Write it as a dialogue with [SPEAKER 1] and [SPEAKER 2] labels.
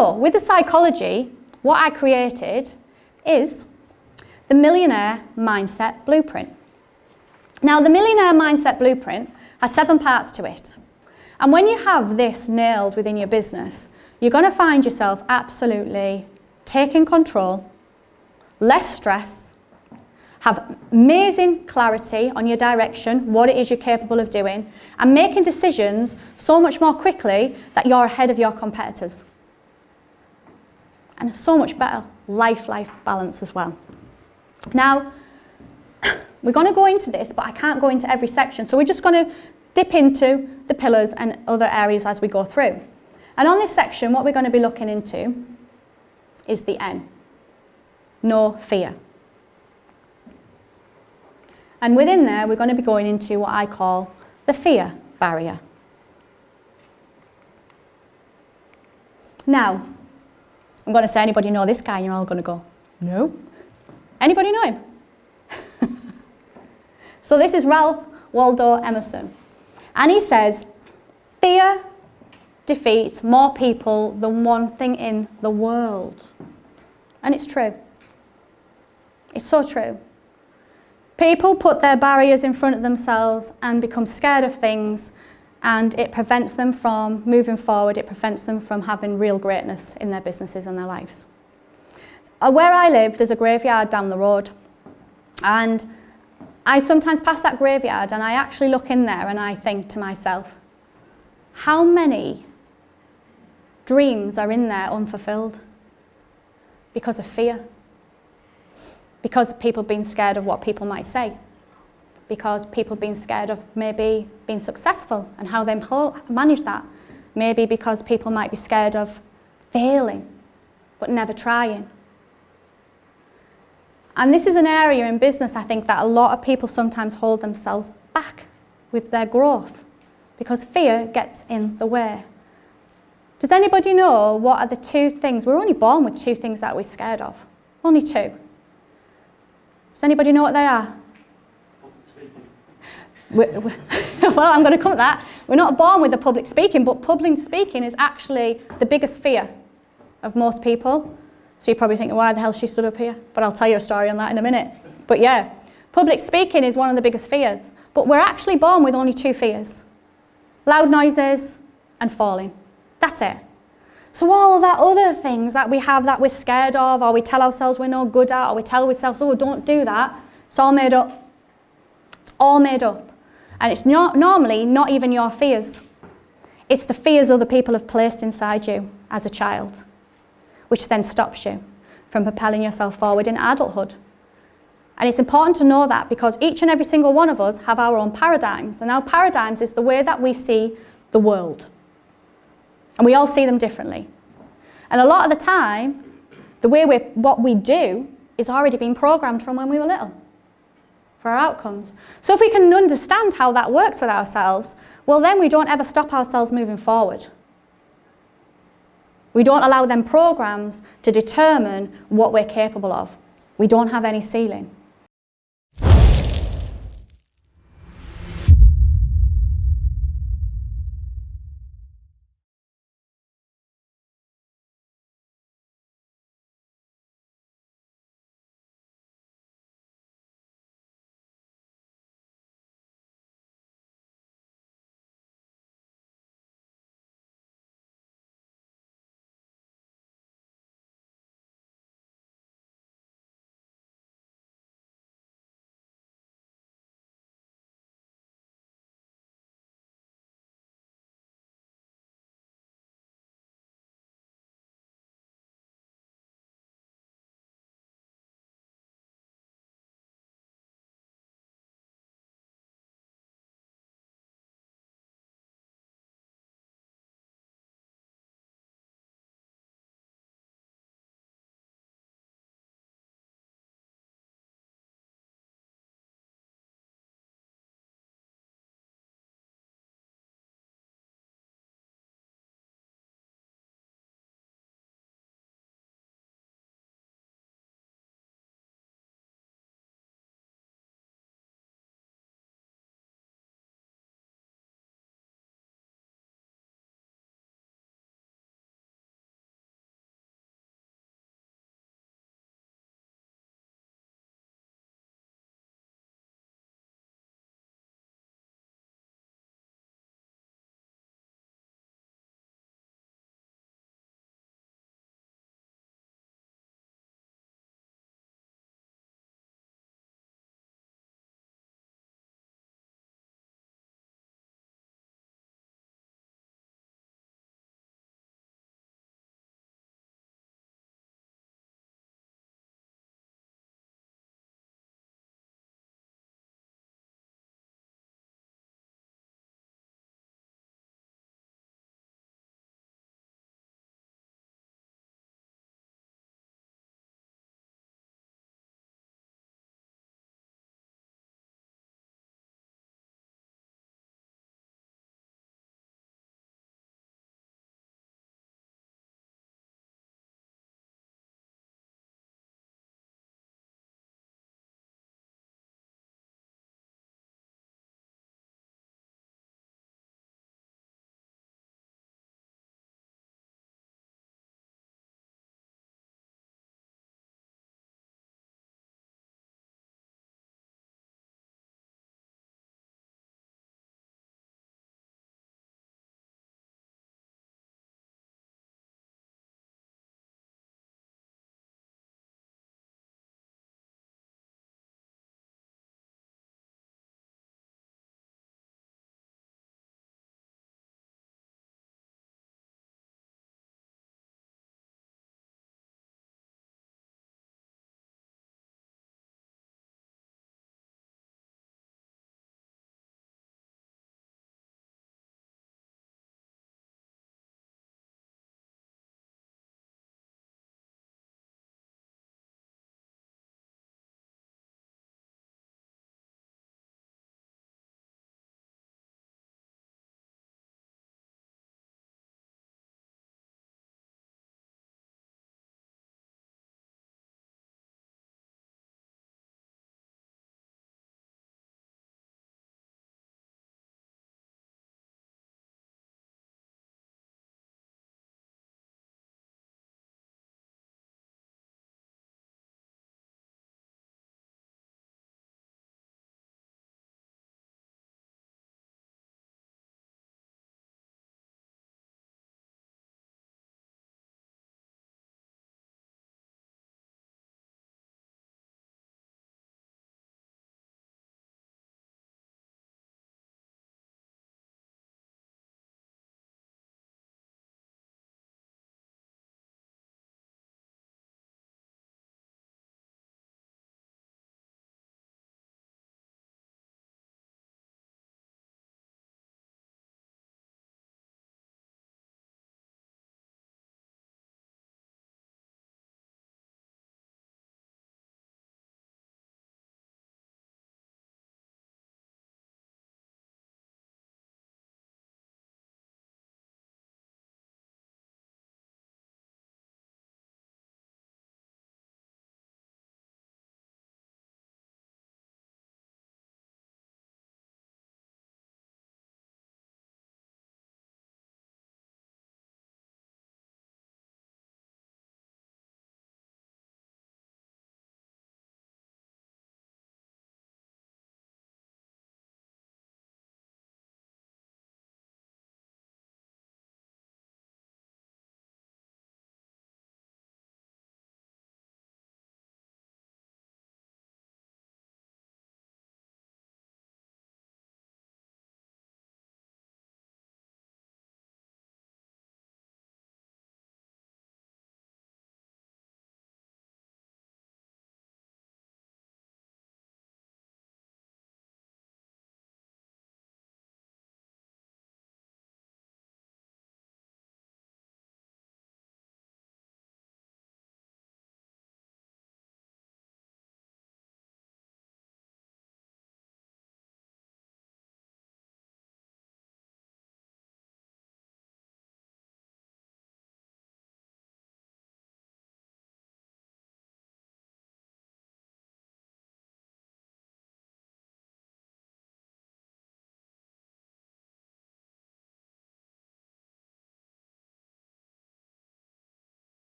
[SPEAKER 1] So with the psychology, what I created is the Millionaire Mindset Blueprint. Now, the Millionaire Mindset Blueprint has 7 parts to it. And when you have this nailed within your business, you're going to find yourself absolutely taking control, less stress, have amazing clarity on your direction, what it is you're capable of doing, and making decisions so much more quickly that you're ahead of your competitors. And so much better life balance as well. Now, we're going to go into this, but I can't go into every section, so we're just going to dip into the pillars and other areas as we go through. And on this section, what we're going to be looking into is the N. No fear. And within there, we're going to be going into what I call the fear barrier. Now, I'm going to say, anybody know this guy? And you're all going to go, no. Anybody know him? So this is Ralph Waldo Emerson. And he says, fear defeats more people than one thing in the world. And it's true. It's so true. People put their barriers in front of themselves and become scared of things, and it prevents them from moving forward. It prevents them from having real greatness in their businesses and their lives. Where I live, there's a graveyard down the road, and I sometimes pass that graveyard and I actually look in there and I think to myself, how many dreams are in there unfulfilled because of fear? Because of people being scared of what people might say. Because people being scared of maybe being successful and how they manage that. Maybe because people might be scared of failing, but never trying. And this is an area in business, I think, that a lot of people sometimes hold themselves back with their growth because fear gets in the way. Does anybody know what are the 2 things? We're only born with 2 things that we're scared of. Only 2. Does anybody know what they are? Well, I'm going to come to that. We're not born with the public speaking, but public speaking is actually the biggest fear of most people. So you're probably thinking, why the hell she stood up here? But I'll tell you a story on that in a minute. But yeah, public speaking is one of the biggest fears. But we're actually born with only 2 fears. Loud noises and falling. That's it. So all of that other things that we have that we're scared of, or we tell ourselves we're no good at, or we tell ourselves, oh, don't do that, it's all made up. It's all made up. And it's normally not even your fears. It's the fears other people have placed inside you as a child, which then stops you from propelling yourself forward in adulthood. And it's important to know that because each and every single one of us have our own paradigms. And our paradigms is the way that we see the world. And we all see them differently. And a lot of the time, what we do is already been programmed from when we were little for our outcomes. So if we can understand how that works with ourselves, well then we don't ever stop ourselves moving forward. We don't allow them programs to determine what we're capable of. We don't have any ceiling.